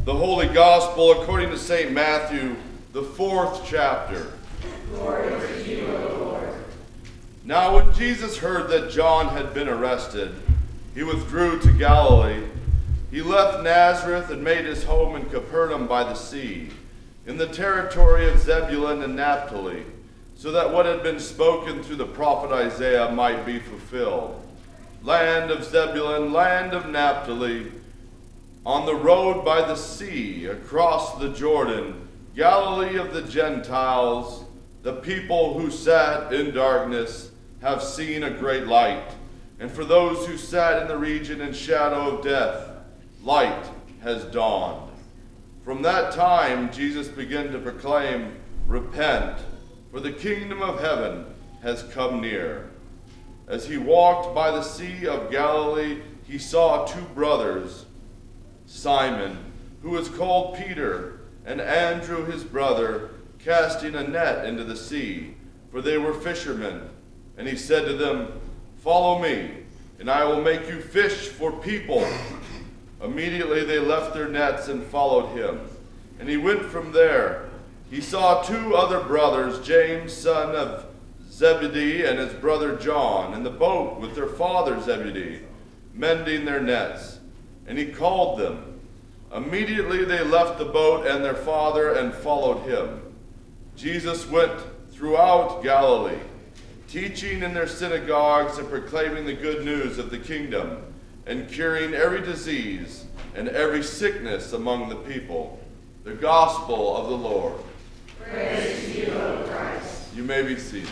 The Holy Gospel according to St. Matthew, the 4th chapter. Glory to you, O Lord. Now when Jesus heard that John had been arrested, he withdrew to Galilee. He left Nazareth and made his home in Capernaum by the sea, in the territory of Zebulun and Naphtali, so that what had been spoken through the prophet Isaiah might be fulfilled. Land of Zebulun, land of Naphtali, on the road by the sea, across the Jordan, Galilee of the Gentiles, the people who sat in darkness have seen a great light. And for those who sat in the region and shadow of death, light has dawned. From that time, Jesus began to proclaim, "Repent, for the kingdom of heaven has come near." As he walked by the Sea of Galilee, he saw two brothers, Simon, who was called Peter, and Andrew his brother, casting a net into the sea, for they were fishermen. And he said to them, "Follow me, and I will make you fish for people." Immediately they left their nets and followed him. And he went from there. He saw two other brothers, James, son of Zebedee, and his brother John, in the boat with their father Zebedee, mending their nets. And he called them. Immediately they left the boat and their father and followed him. Jesus went throughout Galilee, teaching in their synagogues and proclaiming the good news of the kingdom, and curing every disease and every sickness among the people. The gospel of the Lord. Praise to you, O Christ. You may be seated.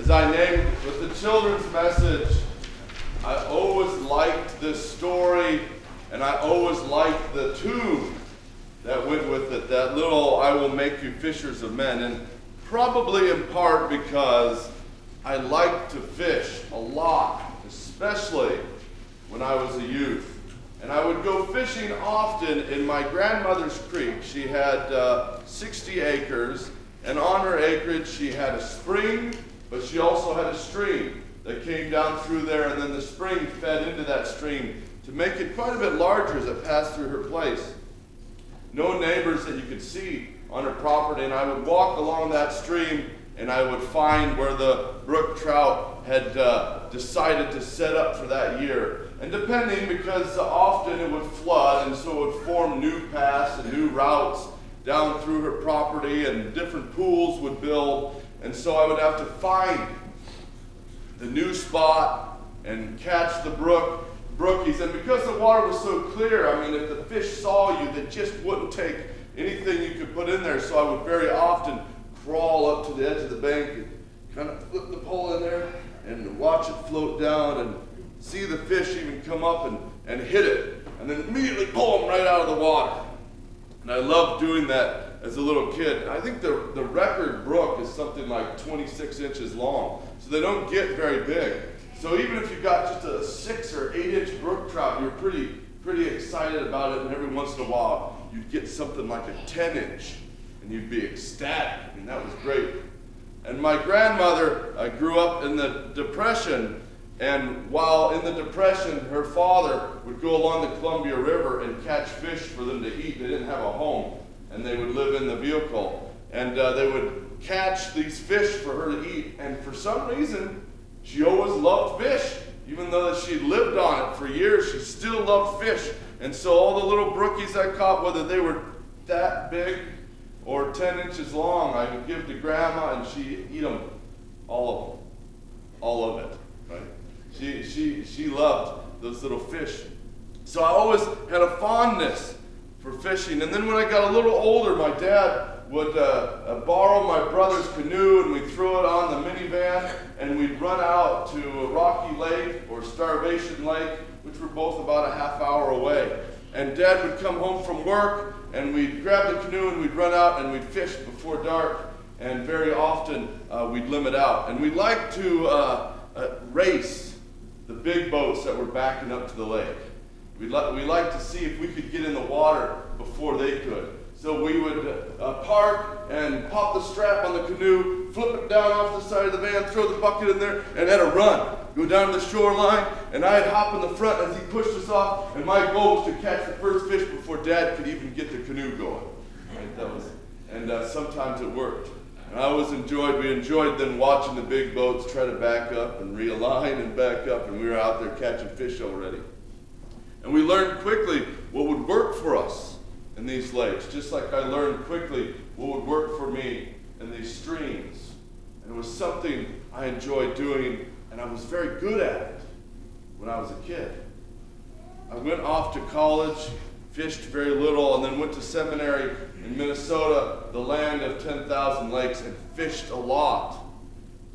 As I named with the children's message, I always liked this story, and I always liked the tune that went with it, that little "I will make you fishers of men," and probably in part because I liked to fish a lot, especially when I was a youth. And I would go fishing often in my grandmother's creek. She had 60 acres, and on her acreage she had a spring, but she also had a stream that came down through there, and then the spring fed into that stream to make it quite a bit larger as it passed through her place. No neighbors that you could see on her property, and I would walk along that stream and I would find where the brook trout had decided to set up for that year. And depending, because often it would flood, and so it would form new paths and new routes down through her property, and different pools would build. And so I would have to find the new spot and catch the brookies. And because the water was so clear, I mean, if the fish saw you, they just wouldn't take anything you could put in there. So I would very often crawl up to the edge of the bank and kind of flip the pole in there and watch it float down and see the fish even come up and hit it, and then immediately pull them right out of the water. And I loved doing that as a little kid. I think the record brook is something like 26 inches long, so they don't get very big. So even if you got just a 6 or 8 inch brook trout, you're pretty excited about it, and every once in a while you'd get something like a 10 inch, and you'd be ecstatic. I mean, that was great. And my grandmother grew up in the Depression, and while in the Depression, her father would go along the Columbia River and catch fish for them to eat. They didn't have a home, and they would live in the vehicle. And they would catch these fish for her to eat. And for some reason, she always loved fish. Even though she lived on it for years, she still loved fish. And so all the little brookies I caught, whether they were that big or 10 inches long, I would give to Grandma, and she'd eat them, all of it, right? She loved those little fish. So I always had a fondness for fishing. And then when I got a little older, my dad would borrow my brother's canoe, and we'd throw it on the minivan, and we'd run out to Rocky Lake or Starvation Lake, which were both about a half hour away. And Dad would come home from work, and we'd grab the canoe and we'd run out and we'd fish before dark, and very often we'd limit out. And we'd like to race the big boats that were backing up to the lake. We like to see if we could get in the water before they could. So we would park and pop the strap on the canoe, flip it down off the side of the van, throw the bucket in there, and at a run, go down to the shoreline, and I'd hop in the front as he pushed us off, and my goal was to catch the first fish before Dad could even get the canoe going. Right? Sometimes it worked. And we enjoyed then watching the big boats try to back up and realign and back up, and we were out there catching fish already. And we learned quickly what would work for us in these lakes, just like I learned quickly what would work for me in these streams. And it was something I enjoyed doing, and I was very good at it when I was a kid. I went off to college, fished very little, and then went to seminary in Minnesota, the land of 10,000 lakes, and fished a lot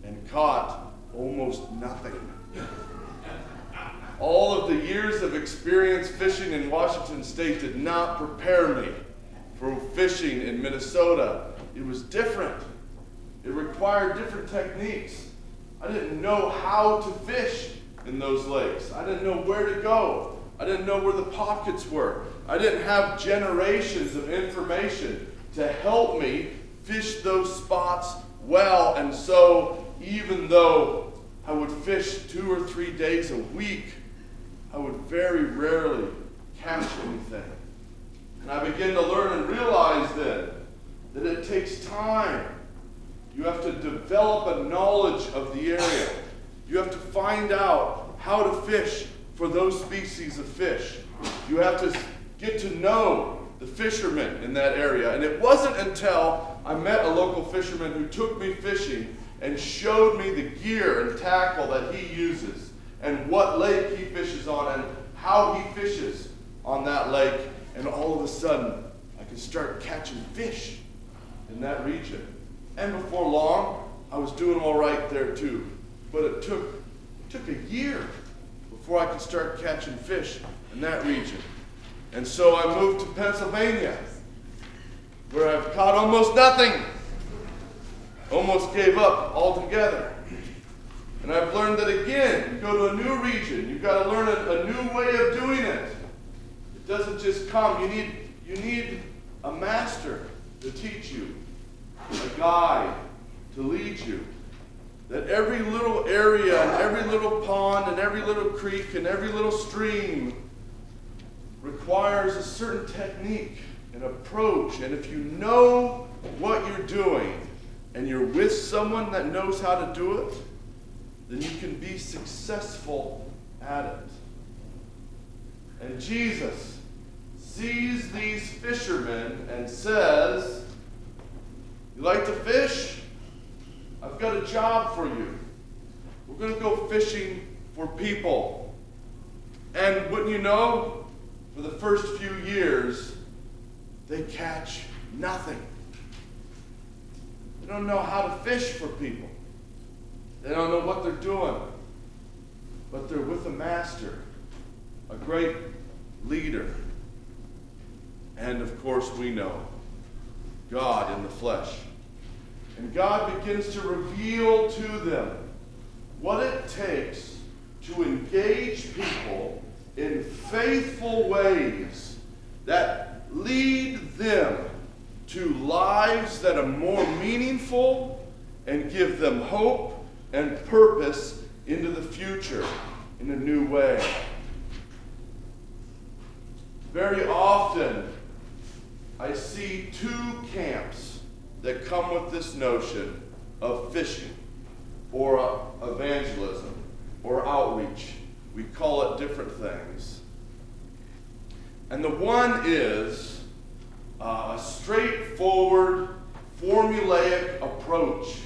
and caught almost nothing. All of the years of experience fishing in Washington State did not prepare me for fishing in Minnesota. It was different. It required different techniques. I didn't know how to fish in those lakes. I didn't know where to go. I didn't know where the pockets were. I didn't have generations of information to help me fish those spots well. And so even though I would fish 2 or 3 days a week, I would very rarely catch anything. And I began to learn and realize then that it takes time. You have to develop a knowledge of the area. You have to find out how to fish for those species of fish. You have to get to know the fishermen in that area. And it wasn't until I met a local fisherman who took me fishing and showed me the gear and tackle that he uses and what lake he fishes on and how he fishes on that lake. And all of a sudden, I could start catching fish in that region. And before long, I was doing all right there too. But it took a year before I could start catching fish in that region. And so I moved to Pennsylvania, where I've caught almost nothing. Almost gave up altogether. And I've learned that again, you go to a new region, you've got to learn a new way of doing it. It doesn't just come. You need a master to teach you, a guide to lead you. That every little area and every little pond and every little creek and every little stream requires a certain technique and approach. And if you know what you're doing and you're with someone that knows how to do it, then you can be successful at it. And Jesus sees these fishermen and says, "You like to fish? I've got a job for you. We're going to go fishing for people." And wouldn't you know, for the first few years, they catch nothing. They don't know how to fish for people. They don't know what they're doing. But they're with a master, a great leader. And of course we know, God in the flesh. And God begins to reveal to them what it takes to engage people in faithful ways that lead them to lives that are more meaningful and give them hope and purpose into the future in a new way. Very often, I see two camps that come with this notion of fishing or evangelism or outreach. We call it different things. And the one is a straightforward, formulaic approach.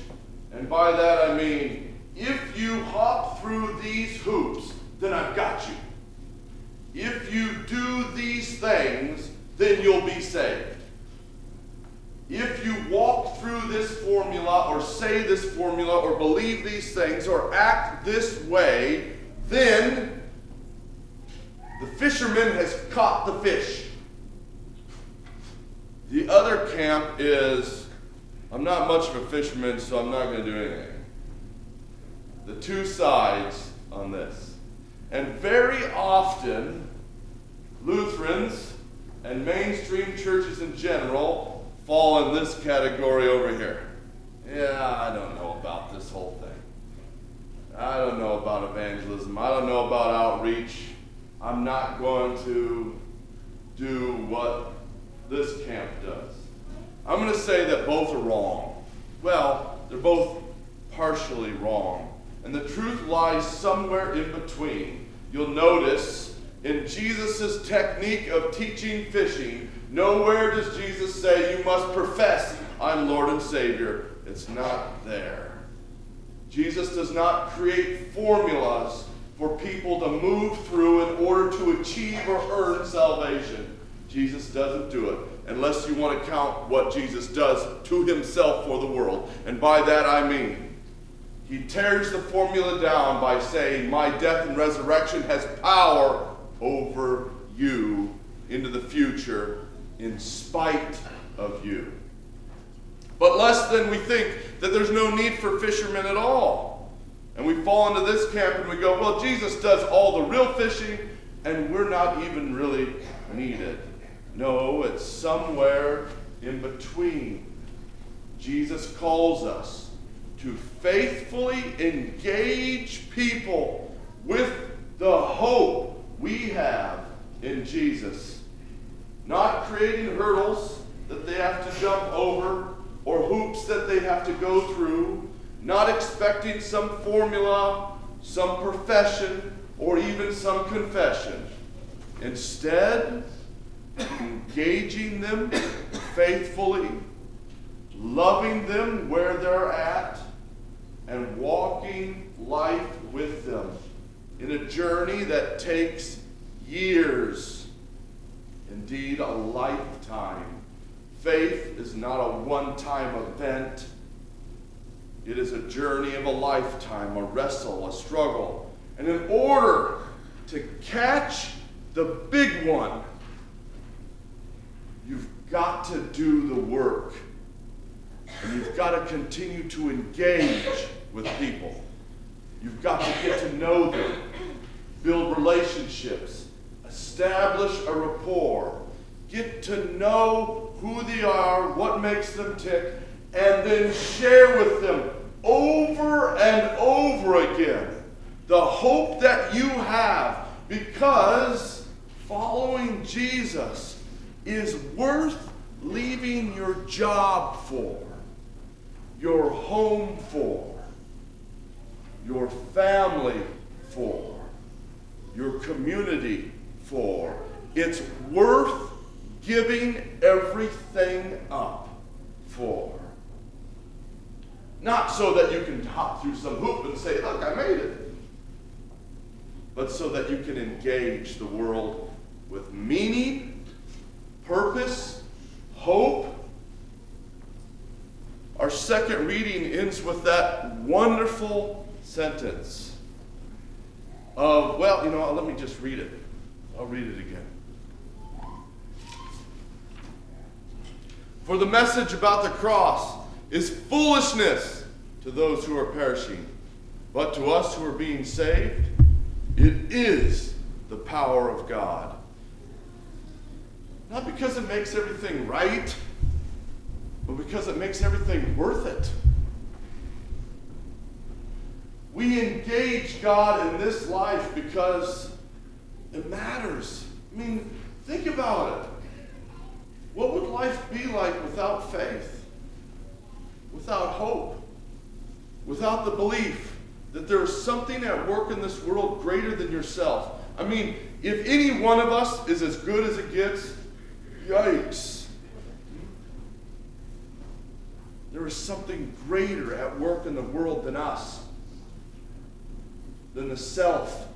And by that I mean, if you hop through these hoops, then I've got you. If you do these things, then you'll be saved. If you walk through this formula or say this formula or believe these things or act this way, then the fisherman has caught the fish. The other camp is, I'm not much of a fisherman, so I'm not going to do anything. The two sides on this. And very often, Lutherans and mainstream churches in general fall in this category over here. Yeah, I don't know about this whole thing. I don't know about evangelism. I don't know about outreach. I'm not going to do what this camp does. I'm going to say that both are wrong. Well, they're both partially wrong. And the truth lies somewhere in between. You'll notice in Jesus' technique of teaching fishing, nowhere does Jesus say you must profess I'm Lord and Savior. It's not there. Jesus does not create formulas for people to move through in order to achieve or earn salvation. Jesus doesn't do it, unless you want to count what Jesus does to himself for the world. And by that I mean, he tears the formula down by saying, my death and resurrection has power over you into the future in spite of you. But less than we think that there's no need for fishermen at all. And we fall into this camp and we go, well, Jesus does all the real fishing and we're not even really needed. No, it's somewhere in between. Jesus calls us to faithfully engage people with the hope we have in Jesus. Not creating hurdles that they have to jump over or hoops that they have to go through. Not expecting some formula, some profession, or even some confession. Instead, engaging them faithfully, loving them where they're at, and walking life with them in a journey that takes years, indeed a lifetime. Faith is not a one-time event. It is a journey of a lifetime, a wrestle, a struggle. And in order to catch the big one, you've got to do the work. And you've got to continue to engage with people. You've got to get to know them, build relationships, establish a rapport, get to know who they are, what makes them tick, and then share with them over and over again the hope that you have, because following Jesus is worth leaving your job for, your home for, your family for, your community for. It's worth giving everything up for. Not so that you can hop through some hoop and say, look, I made it. But so that you can engage the world with meaning, purpose, hope. Our second reading ends with that wonderful sentence of, well, you know what, let me just read it. I'll read it again. For the message about the cross is foolishness to those who are perishing, but to us who are being saved, it is the power of God. Not because it makes everything right, but because it makes everything worth it. We engage God in this life because it matters. I mean, think about it. What would life be like without faith? Without hope? Without the belief that there is something at work in this world greater than yourself? I mean, if any one of us is as good as it gets, yikes. There is something greater at work in the world than us, than the self.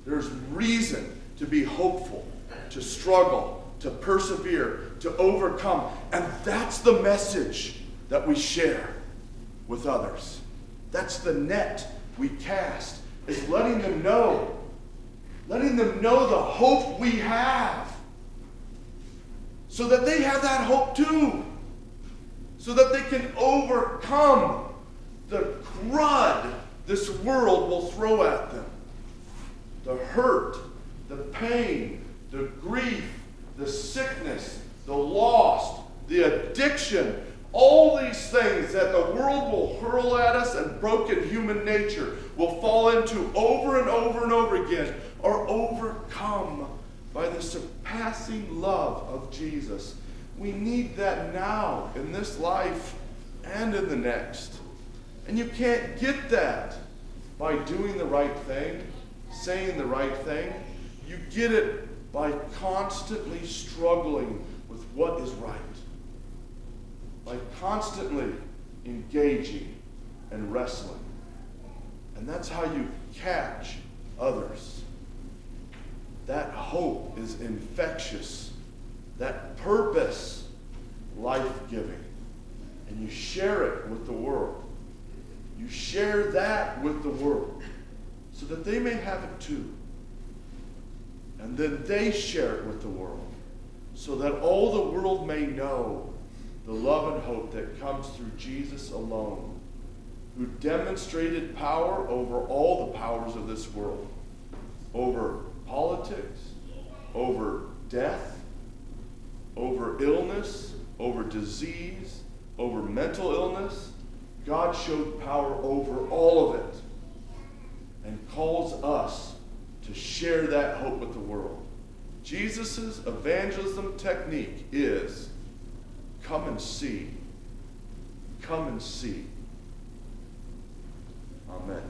There's reason to be hopeful, to struggle, to persevere, to overcome. And that's the message that we share with others. That's the net we cast, is letting them know the hope we have, so that they have that hope too, so that they can overcome the crud this world will throw at them. The hurt, the pain, the grief, the sickness, the lost, the addiction, all these things that the world will hurl at us and broken human nature will fall into over and over and over again are overcome by the surpassing love of Jesus. We need that now in this life and in the next. And you can't get that by doing the right thing, saying the right thing. You get it by constantly struggling with what is right. By constantly engaging and wrestling. And that's how you catch others. That hope is infectious. That purpose, life-giving. And you share it with the world. You share that with the world so that they may have it too. And then they share it with the world so that all the world may know the love and hope that comes through Jesus alone, who demonstrated power over all the powers of this world, over politics, over death, over illness, over disease, over mental illness. God showed power over all of it and calls us to share that hope with the world. Jesus' evangelism technique is come and see. Come and see. Amen.